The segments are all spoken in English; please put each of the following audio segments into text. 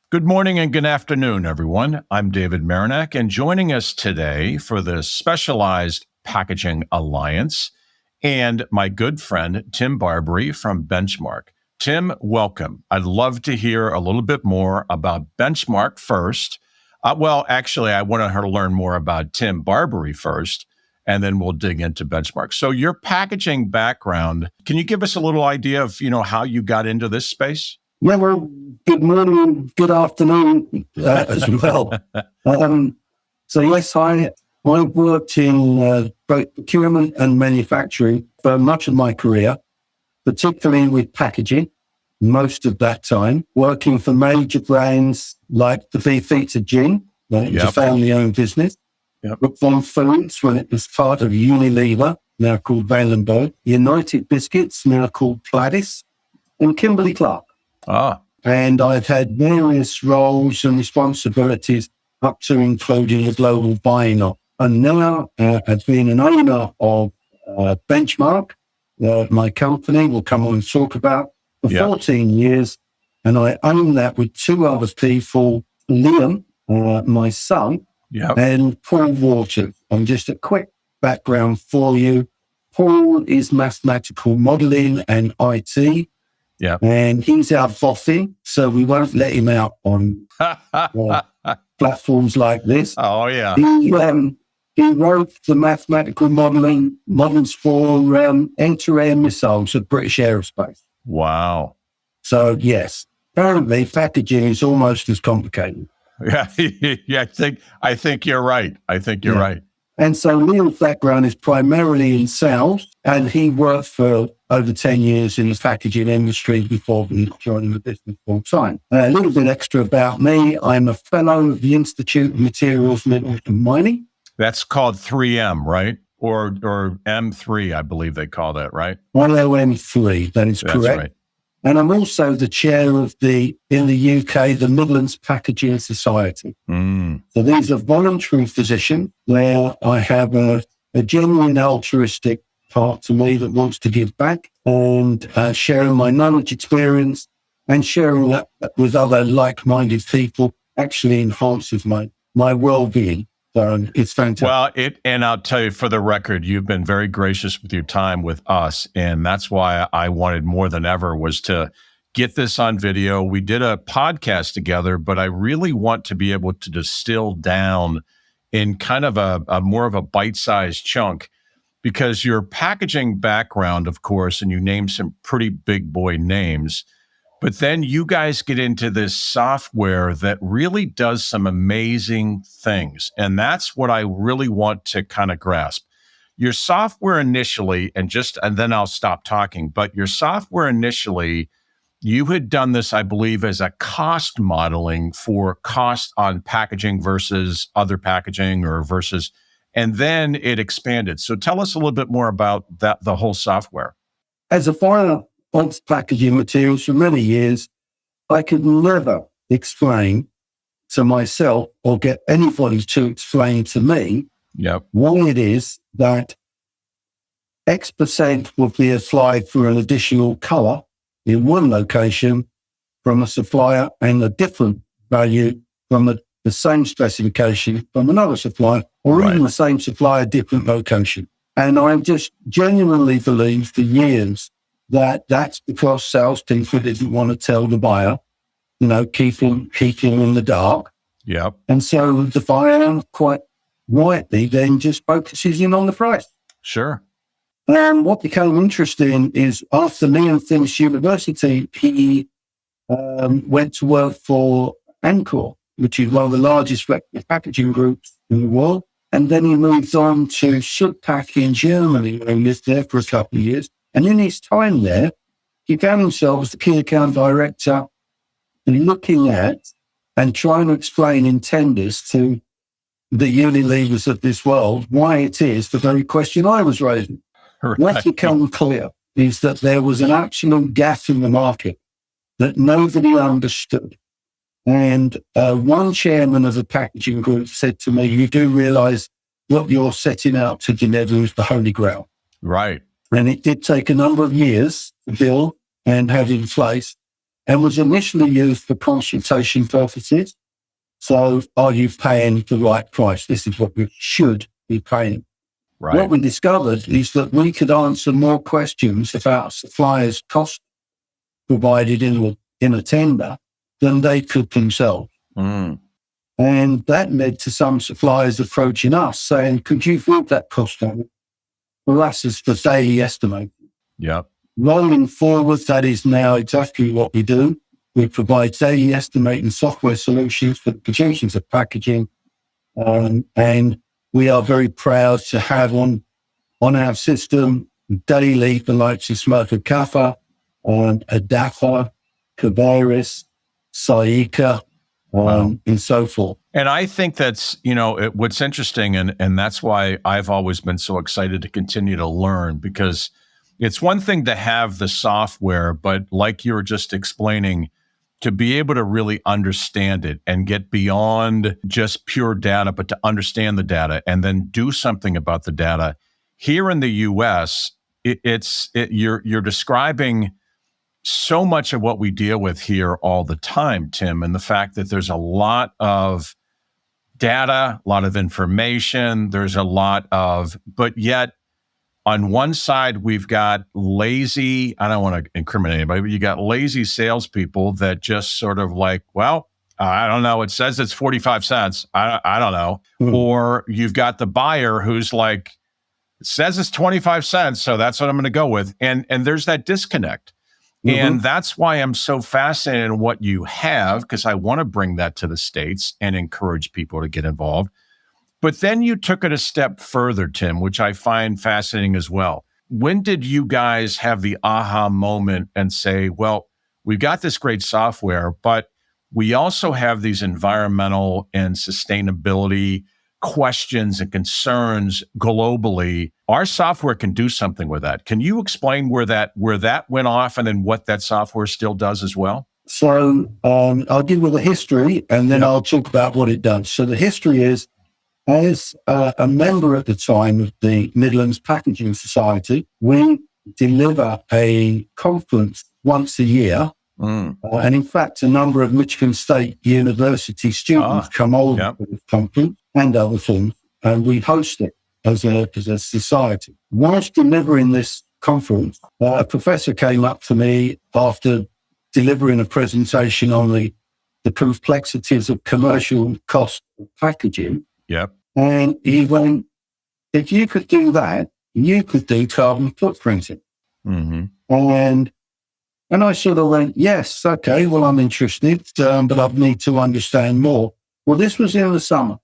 Good morning and good afternoon, everyone. I'm David Marinac, and joining us today for the Specialized Packaging Alliance and my good friend, Tim Barbary from Benchmark. Tim, welcome. I'd love to hear a little bit more about Benchmark first. Actually, I want to learn more about Tim Barbary first, and then we'll dig into Benchmark. So your packaging background, can you give us a little idea of, how you got into this space? Yeah, well, good morning, good afternoon as well. So yes, I worked in both procurement and manufacturing for much of my career, particularly with packaging, most of that time, working for major brands like the Beefeater Gin, when it was a family-owned business, Brookbond Foods when it was part of Unilever, now called Valenberg, United Biscuits, now called Pladis, and Kimberly-Clark. And I've had various roles and responsibilities up to including the global buying of. And now I've been an owner of Benchmark, my company we'll come on and talk about, for 14 years. And I own that with two other people, Liam, my son, and Paul Waters. And just a quick background for you. Paul is mathematical modeling and IT. And he's our bossy, so we won't let him out on platforms like this. Oh, yeah. He wrote the mathematical models for anti-air missiles at British Aerospace. Wow. So, yes, apparently packaging is almost as complicated. Yeah, I think you're right. Right. And so Liam's background is primarily in sales, and he worked for over 10 years in the packaging industry before joining the business full time. A little bit extra about me. I'm a fellow of the Institute of Materials, Minerals and Mining. That's called 3M, right? Or M3, I believe they call that, right? M3, that is correct. That's right. And I'm also the chair of in the UK, the Midlands Packaging Society. So these are voluntary positions where I have a genuine altruistic part to me that wants to give back and sharing my knowledge, experience, and sharing that with other like-minded people actually enhances my well-being. So it's fantastic. Well, and I'll tell you for the record, you've been very gracious with your time with us. And that's why I wanted more than ever was to get this on video. We did a podcast together, but I really want to be able to distill down in kind of a more of a bite-sized chunk, because your packaging background, of course, and you named some pretty big boy names, but then you guys get into this software that really does some amazing things. And that's what I really want to kind of grasp. Your software initially, and then I'll stop talking, but your software initially, you had done this, I believe, as a cost modeling for cost on packaging versus other packaging and then it expanded. So tell us a little bit more about that, the whole software. As a buyer of packaging materials for many years, I could never explain to myself or get anybody to explain to me why it is that X% will be applied for an additional color in one location from a supplier and a different value from the same specification from another supplier, or even the same supplier, different location. And I just genuinely believe for years that that's because salespeople didn't want to tell the buyer, keep him in the dark. Yep. And so the buyer, quite rightly, then just focuses in on the price. Sure. And what became interesting is after Liam finished university, he went to work for Ancor, which is one of the largest packaging groups in the world. And then he moved on to Schutpack in Germany, where he lived there for a couple of years. And in his time there, he found himself as the key account director and looking at and trying to explain in tenders to the Unilevers of this world why it is the very question I was raising. Right. What's become clear is that there was an absolute gap in the market that nobody understood. And one chairman of the packaging group said to me, you do realize what you're setting out to deliver is the Holy Grail. Right. And it did take a number of years to build and have in place. and was initially used for consultation purposes. So are you paying the right price? This is what you should be paying. Right. What we discovered is that we could answer more questions about suppliers' cost provided in a tender than they could themselves. Mm. And that led to some suppliers approaching us saying, could you put that cost on for us as for daily estimate? Yep. Rolling forward, that is now exactly what we do. We provide daily estimating software solutions for the producers of packaging. And we are very proud to have on our system daily the likes of Smurfit Kappa, Adapa, Cabaris, Saika, and so forth. And I think that's, what's interesting, and that's why I've always been so excited to continue to learn, because it's one thing to have the software, but like you were just explaining, to be able to really understand it and get beyond just pure data, but to understand the data and then do something about the data. Here in the U.S., you're describing so much of what we deal with here all the time, Tim, and the fact that there's a lot of data, a lot of information, but yet on one side, we've got lazy, I don't want to incriminate anybody, but you got lazy salespeople that just sort of like, well, I don't know. It says it's 45 cents. I don't know. Mm. Or you've got the buyer who's like, it says it's 25 cents. So that's what I'm going to go with. And there's that disconnect. Mm-hmm. And that's why I'm so fascinated in what you have, because I want to bring that to the States and encourage people to get involved. But then you took it a step further, Tim, which I find fascinating as well. When did you guys have the aha moment and say, well, we've got this great software, but we also have these environmental and sustainability questions and concerns globally. Our software can do something with that. Can you explain where that went off and then what that software still does as well? So I'll give you the history and then I'll talk about what it does. So the history is, as a member at the time of the Midlands Packaging Society, we deliver a conference once a year. And in fact, a number of Michigan State University students come over to this conference and other things, and we host it as a society. Whilst delivering this conference, a professor came up to me after delivering a presentation on the complexities of commercial cost of packaging. Yep. And he went, if you could do that, you could do carbon footprinting. Mm-hmm. And I sort of went, yes, okay, well, I'm interested, but I need to understand more. Well, this was in the summer.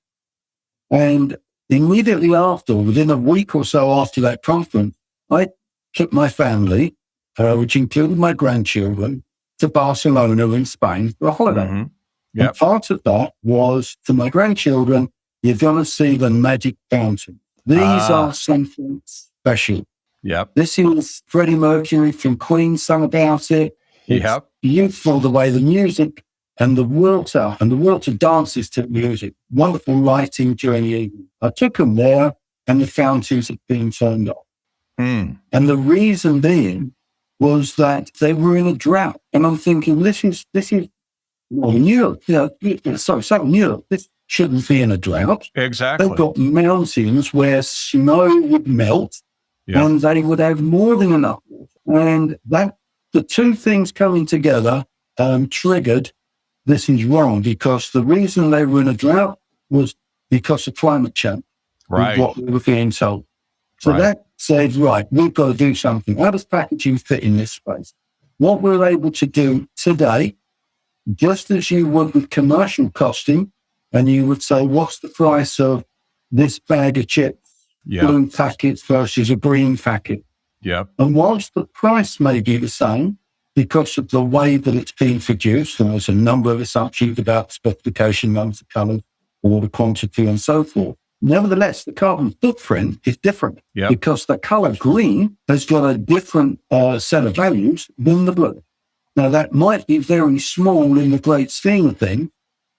And immediately after, within a week or so after that conference, I took my family, which included my grandchildren, to Barcelona in Spain for a holiday. Mm-hmm. Yep. And part of that was, to my grandchildren, you're going to see the magic fountain. These are something special. Yep. This is Freddie Mercury from Queen sung about it. It's beautiful the way the music and the water dances to the music. Wonderful lighting during the evening. I took them there and the fountains had been turned off. And the reason being was that they were in a drought. And I'm thinking, this is Europe. Europe. This shouldn't be in a drought. Exactly. They've got mountains where snow would melt and they would have more than enough. And that the two things coming together triggered this is wrong, because the reason they were in a drought was because of climate change. Right. What we were being told. So that said, right, we've got to do something. How does packaging fit in this space? What we're able to do today, just as you would with commercial costing, and you would say, what's the price of this bag of chips, blue packets versus a green packet? Yep. And whilst the price may be the same because of the way that it's being produced, and there's a number of assumptions about specification, numbers of colours, or the quantity and so forth, nevertheless, the carbon footprint is different because the colour green has got a different set of values than the blue. Now, that might be very small in the great scheme of things,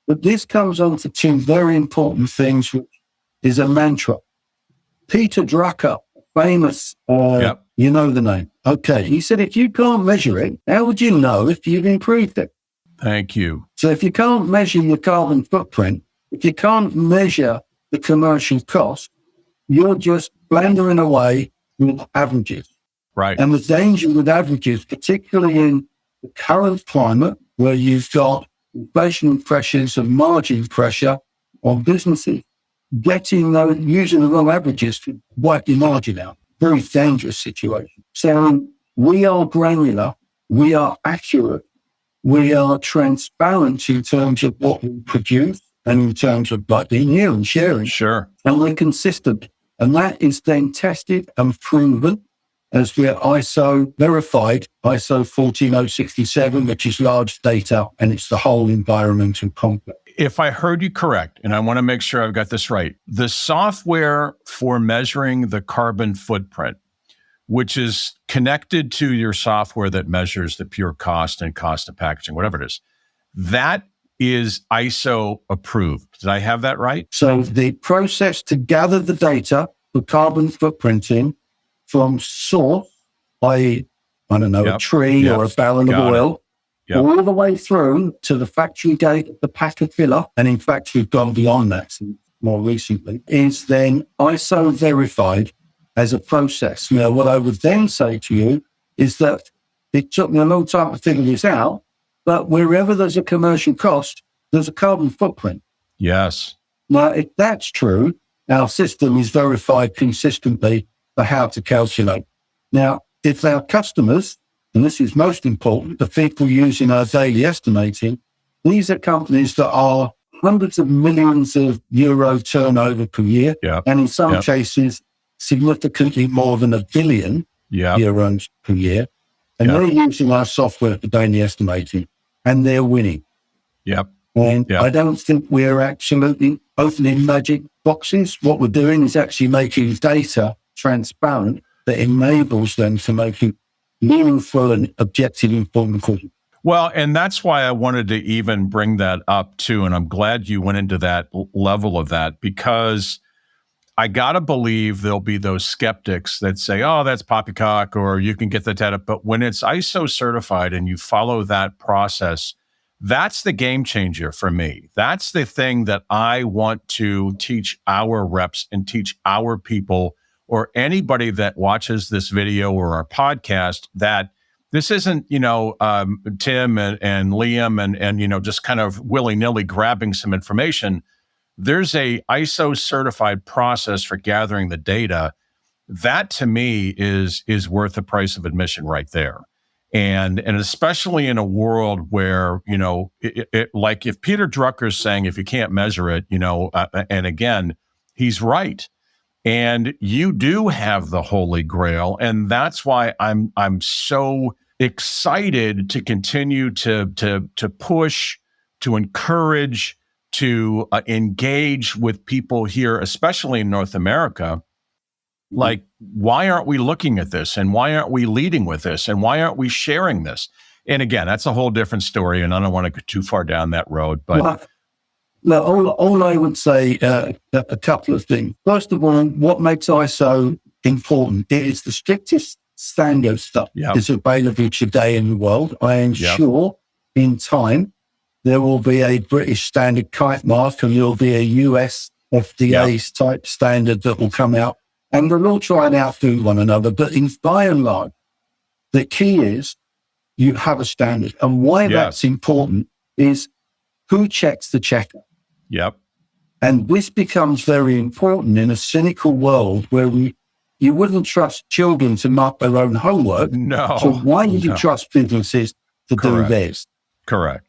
but this comes on to two very important things, which is a mantra. Peter Drucker, famous You know the name. Okay. He said, if you can't measure it, how would you know if you've improved it? Thank you. So if you can't measure your carbon footprint, if you can't measure the commercial cost, you're just blundering away with averages. Right. And the danger with averages, particularly in the current climate, where you've got inflation pressures and margin pressure on businesses, using the wrong averages to wipe your margin out. Very dangerous situation. So we are granular, we are accurate, we are transparent in terms of what we produce and in terms of being here and sharing. Sure. And we're consistent. And that is then tested and proven as we're ISO verified, ISO 14067, which is large data, and it's the whole environmental complex. If I heard you correct, and I want to make sure I've got this right, the software for measuring the carbon footprint, which is connected to your software that measures the pure cost and cost of packaging, whatever it is, that is ISO approved. Did I have that right? So the process to gather the data for carbon footprinting from source, i.e., a tree or a barrel of oil, all the way through to the factory gate of the packer filler, and in fact, we've gone beyond that more recently, is then ISO verified as a process. Now, what I would then say to you is that it took me a long time to figure this out, but wherever there's a commercial cost, there's a carbon footprint. Yes. Now, if that's true, our system is verified consistently for how to calculate. Now, if our customers, and this is most important, the people using our daily estimating, these are companies that are hundreds of millions of euro turnover per year, and in some cases, significantly more than $1 billion euros per year. And they're using our software for daily estimating, and they're winning. And I don't think we're absolutely opening magic boxes. What we're doing is actually making data transparent that enables them to make it meaningful and objective informed decisions. Well, and that's why I wanted to even bring that up too. And I'm glad you went into that level of that, because I got to believe there'll be those skeptics that say, oh, that's poppycock, or you can get the data. But when it's ISO certified and you follow that process, that's the game changer for me. That's the thing that I want to teach our reps and teach our people, or anybody that watches this video or our podcast, that this isn't, Tim and Liam and just kind of willy-nilly grabbing some information. There's a ISO certified process for gathering the data. That to me is worth the price of admission right there. And especially in a world where, like if Peter Drucker's saying, if you can't measure it, and again, he's right. And you do have the Holy Grail. And that's why I'm so excited to continue to push, to encourage, to engage with people here, especially in North America. Like, why aren't we looking at this? And why aren't we leading with this? And why aren't we sharing this? And again, that's a whole different story. And I don't want to go too far down that road. But all I would say, a couple of things. First of all, what makes ISO important is the strictest standard stuff is available today in the world. I am sure in time there will be a British standard kite mark, and there will be a US FDA type standard that will come out, and they'll all try and outdo one another. But by and large, the key is you have a standard. And why that's important is who checks the checker. And this becomes very important in a cynical world where you wouldn't trust children to mark their own homework. No. So why would you trust businesses to do theirs? Correct.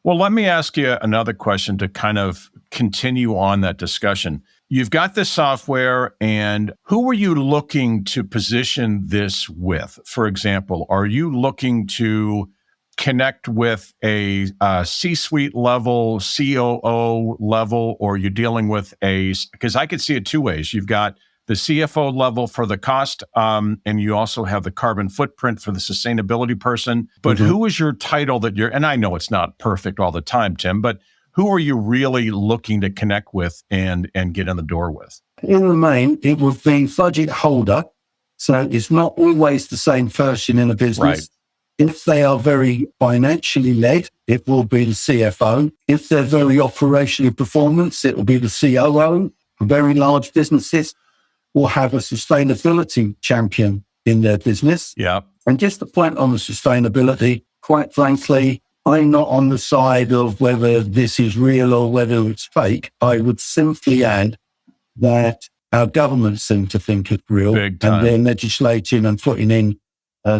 Well, let me ask you another question to kind of continue on that discussion. You've got this software, and who are you looking to position this with? For example, are you looking to connect with a C-suite level, COO level, or you're dealing with because I could see it two ways. You've got the CFO level for the cost, and you also have the carbon footprint for the sustainability person. But who is your title that and I know it's not perfect all the time, Tim, but who are you really looking to connect with and get in the door with? In the main, it would be budget holder, So it's not always the same person in a business. Right. If they are very financially led, it will be the CFO. If they're very operationally performance, it will be the COO. Very large businesses will have a sustainability champion in their business. Yeah. And just the point on the sustainability, quite frankly, I'm not on the side of whether this is real or whether it's fake. I would simply add that our governments seem to think it's real, Big time. and they're legislating and putting in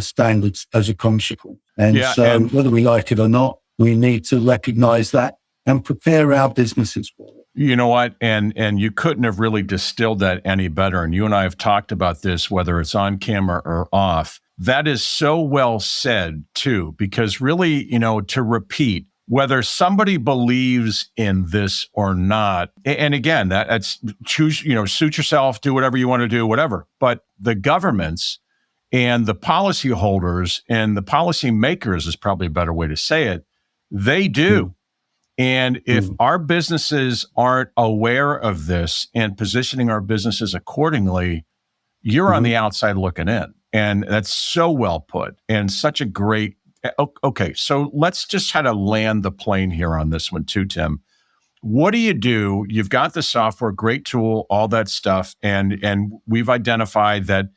standards as a consequence. And whether we like it or not, we need to recognize that and prepare our businesses for it. You know what? And you couldn't have really distilled that any better. And you and I have talked about this, whether it's on camera or off. That is so well said too, because really, to repeat, whether somebody believes in this or not, and again, that's choose, suit yourself, do whatever you want to do, whatever. But the governments and the policyholders and the policymakers is probably a better way to say it. They do. And if our businesses aren't aware of this and positioning our businesses accordingly, you're on the outside looking in. And that's so well put and such a great. Okay, so let's just try to land the plane here on this one too, Tim. What do? You've got the software, great tool, all that stuff. And we've identified that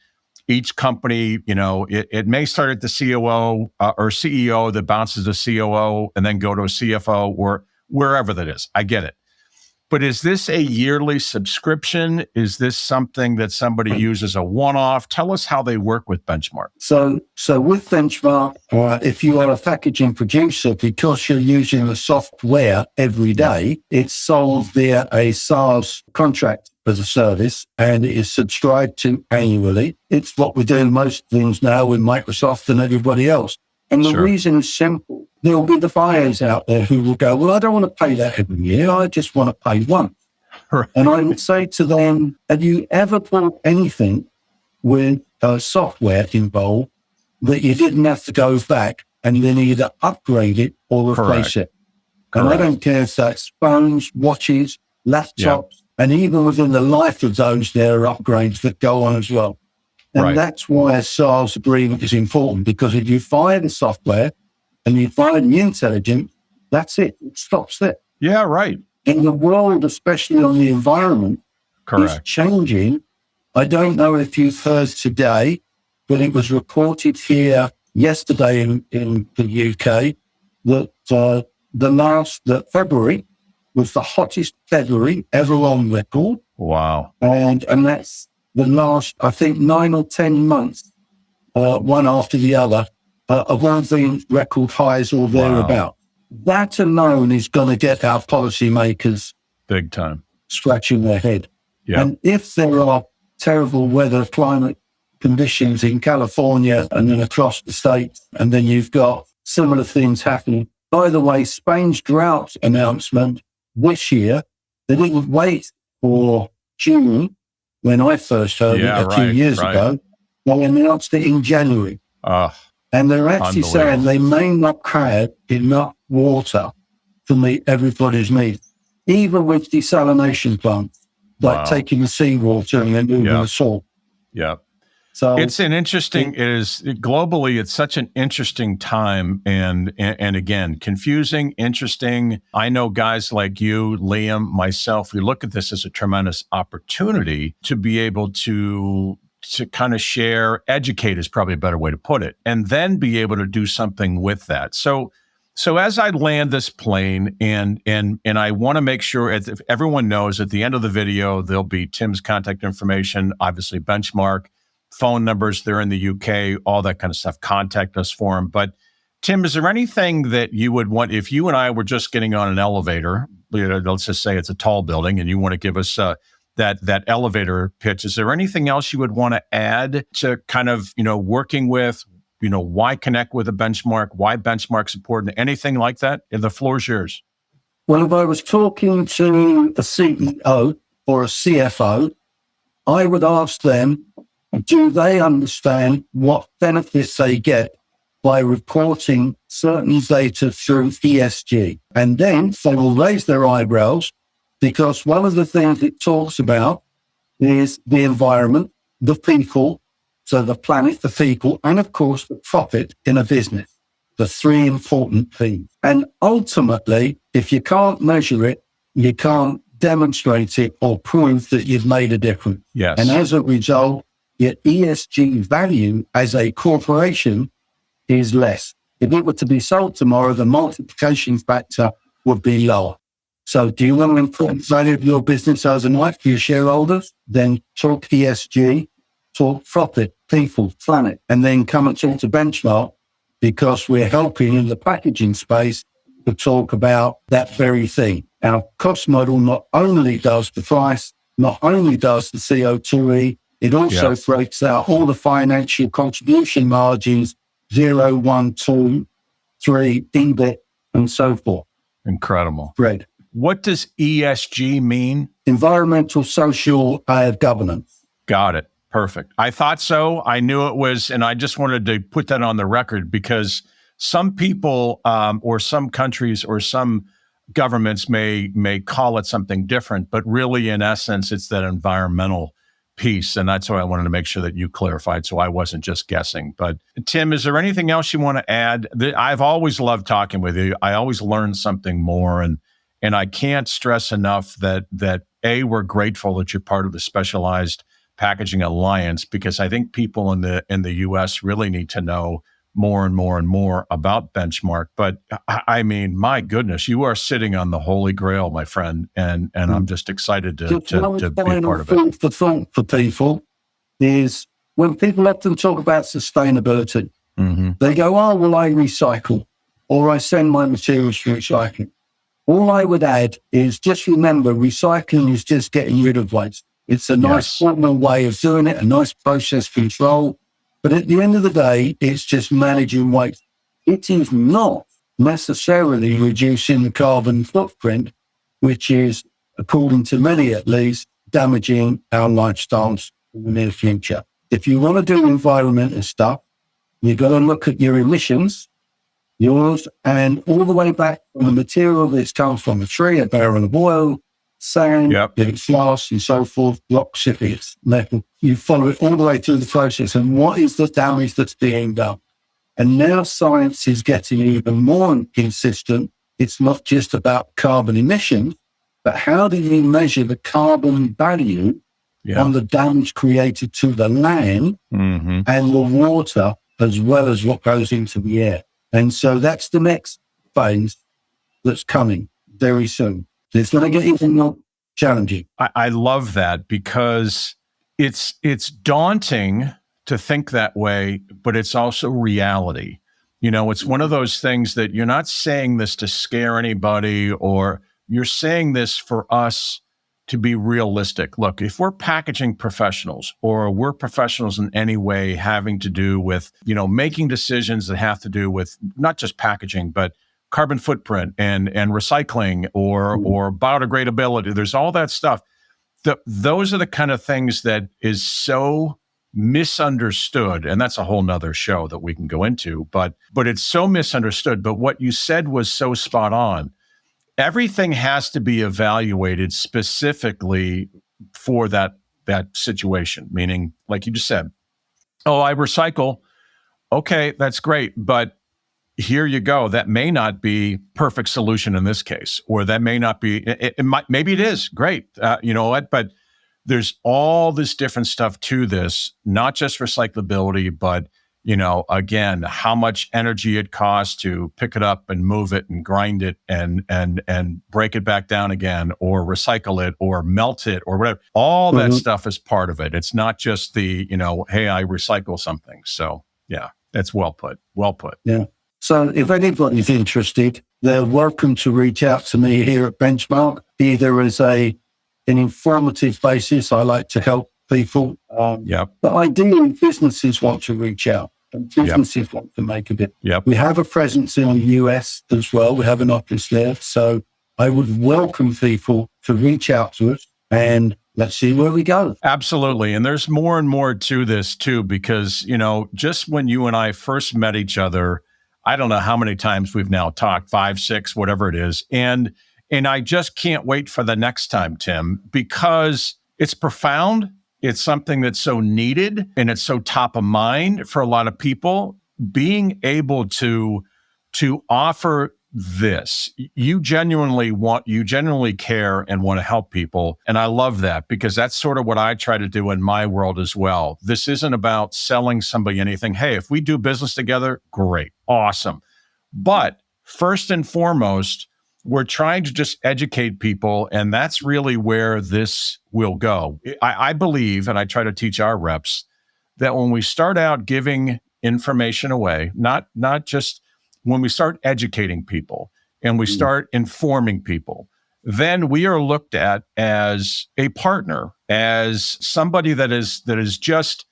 each company, it may start at the COO or CEO that bounces to COO and then go to a CFO or wherever that is. I get it. But is this a yearly subscription? Is this something that somebody uses a one-off? Tell us how they work with Benchmark. So with Benchmark, if you are a packaging producer, because you're using the software every day, it's sold via a SaaS contract as a service, and it is subscribed to annually. It's what we're doing most things now with Microsoft and everybody else. And the reason is simple. There'll be the buyers out there who will go, well, I don't want to pay that every year. I just want to pay once. Right. And I would say to them, have you ever bought anything with software involved that you didn't have to go back and then either upgrade it or replace it? And I don't care if that's phones, watches, laptops, and even within the life of those, there are upgrades that go on as well. And that's why a SaaS agreement is important, because if you fire the software and you fire the intelligence, that's it. It stops there. Yeah, right. In the world, especially on the environment, is changing. I don't know if you've heard today, but it was reported here yesterday in the UK that February was the hottest February ever on record. Wow. And that's the last, I think, 9 or 10 months, one after the other, of all the record highs or thereabout. That alone is going to get our policymakers big time scratching their head. Yeah. And if there are terrible weather, climate conditions in California and then across the states, and then you've got similar things happening. By the way, Spain's drought announcement this year, they didn't wait for June when I first heard it a few years ago. They announced it in January. And they're actually saying they may not have enough water to meet everybody's needs, even with desalination plants, like taking the seawater and then moving the salt. Yeah. So it's an interesting, globally, it's such an interesting time. And again, confusing, interesting. I know guys like you, Liam, myself, we look at this as a tremendous opportunity to be able to kind of share, educate is probably a better way to put it, and then be able to do something with that. So as I land this plane, and I want to make sure if everyone knows at the end of the video, there'll be Tim's contact information, obviously Benchmark, phone numbers, they're in the UK, all that kind of stuff. Contact us for them. But Tim, is there anything that you would want, if you and I were just getting on an elevator, let's just say it's a tall building, and you want to give us that elevator pitch, is there anything else you would want to add to kind of, working with, why connect with a Benchmark, why Benchmark's important, anything like that? And the floor is yours. Well, if I was talking to a CEO or a CFO, I would ask them, do they understand what benefits they get by reporting certain data through ESG? And then they will raise their eyebrows, because one of the things it talks about is the environment, the people, So the planet, the people, and of course the profit in a business. The three important things. And ultimately, if you can't measure it, you can't demonstrate it or prove that you've made a difference. Yes. And as a result, your ESG value as a corporation is less. If it were to be sold tomorrow, the multiplication factor would be lower. So do you want to improve the value of your business overnight for your shareholders? Then talk ESG, talk profit, people, planet, and then come and talk to Benchmark, because we're helping in the packaging space to talk about that very thing. Our cost model not only does the price, not only does the CO2E, it also breaks out all the financial contribution margins, 0, 1, 2, 3, EBIT, and so forth. Incredible. Great. What does ESG mean? Environmental, social, governance. Got it. Perfect. I thought so. I knew it was, and I just wanted to put that on the record because some people or some countries or some governments may call it something different, but really in essence, it's that environmental piece. And that's why I wanted to make sure that you clarified so I wasn't just guessing. But Tim, is there anything else you want to add? I've always loved talking with you. I always learn something more. And I can't stress enough that A, we're grateful that you're part of the Specialized Packaging Alliance, because I think people in the U.S. really need to know more and more and more about Benchmark. But I mean, my goodness, you are sitting on the holy grail, my friend, and I'm just excited to be a part of it. The thought for people is when people often talk about sustainability, they go, "Oh, well, I recycle, or I send my materials for recycling." All I would add is just remember, recycling is just getting rid of waste. It's a nice formal way of doing it, a nice process control. But at the end of the day, it's just managing waste. It is not necessarily reducing the carbon footprint, which is, according to many at least, damaging our lifestyles in the near future. If you want to do environmental stuff, you've got to look at your emissions, yours, and all the way back from the material that's come from a tree, a barrel of oil, sand, glass, and so forth, rock, chippings, metal. You follow it all the way through the process. And what is the damage that's being done? And now science is getting even more consistent. It's not just about carbon emissions, but how do you measure the carbon value on the damage created to the land and the water, as well as what goes into the air? And so that's the next phase that's coming very soon. It's going to get even more challenging. I love that because it's daunting to think that way, but it's also reality. You know, it's one of those things that you're not saying this to scare anybody, or you're saying this for us to be realistic. Look, if we're packaging professionals, or we're professionals in any way having to do with, you know, making decisions that have to do with not just packaging, but carbon footprint and recycling or biodegradability. There's all that stuff. Those are the kind of things that is so misunderstood. And that's a whole nother show that we can go into, but it's so misunderstood. But what you said was so spot on. Everything has to be evaluated specifically for that situation. Meaning, like you just said, oh, I recycle. Okay, that's great. But here you go. That may not be perfect solution in this case, or that may not be, it might, maybe it is great. You know what? But there's all this different stuff to this, not just recyclability, but, you know, again, how much energy it costs to pick it up and move it and grind it and break it back down again, or recycle it or melt it or whatever. All that stuff is part of it. It's not just the, you know, hey, I recycle something. So yeah, that's well put. Well put. Yeah. So if anybody's interested, they're welcome to reach out to me here at Benchmark, either as an informative basis. I like to help people. But ideally, businesses want to reach out, and businesses want to make a bit. We have a presence in the US as well. We have an office there. So I would welcome people to reach out to us, and let's see where we go. Absolutely. And there's more and more to this too, because, you know, just when you and I first met each other, I don't know how many times we've now talked, 5, 6, whatever it is. And I just can't wait for the next time, Tim, because it's profound. it's something that's so needed and it's so top of mind for a lot of people. Being able to offer this, you genuinely care and want to help people. And I love that, because that's sort of what I try to do in my world as well. This isn't about selling somebody anything. Hey, if we do business together, great, awesome. But first and foremost, we're trying to just educate people, and that's really where this will go. I believe, and I try to teach our reps, that when we start out giving information away, not just when we start educating people and we start informing people, then we are looked at as a partner, as somebody that is just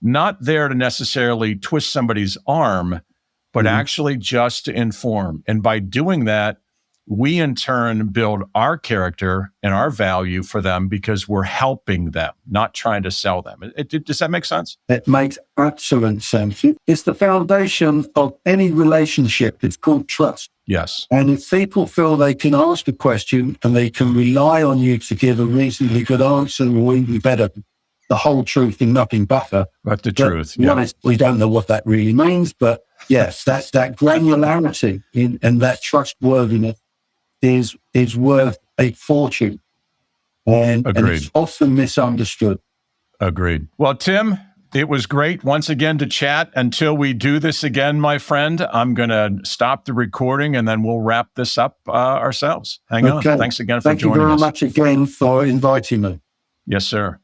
not there to necessarily twist somebody's arm, but actually just to inform. And by doing that, we in turn build our character and our value for them, because we're helping them, not trying to sell them. Does that make sense? It makes excellent sense. It's the foundation of any relationship. It's called trust. Yes. And if people feel they can ask a question and they can rely on you to give a reasonably good answer, or even better, the whole truth and nothing but the truth. Yeah. We don't know what that really means, but yes, that's that granularity and that trustworthiness is worth a fortune. And it's often misunderstood. Agreed. Well, Tim, it was great once again to chat. Until we do this again, my friend, I'm going to stop the recording and then we'll wrap this up ourselves. Hang on. Thanks again for joining us. Thank you very much again for inviting me. Yes, sir.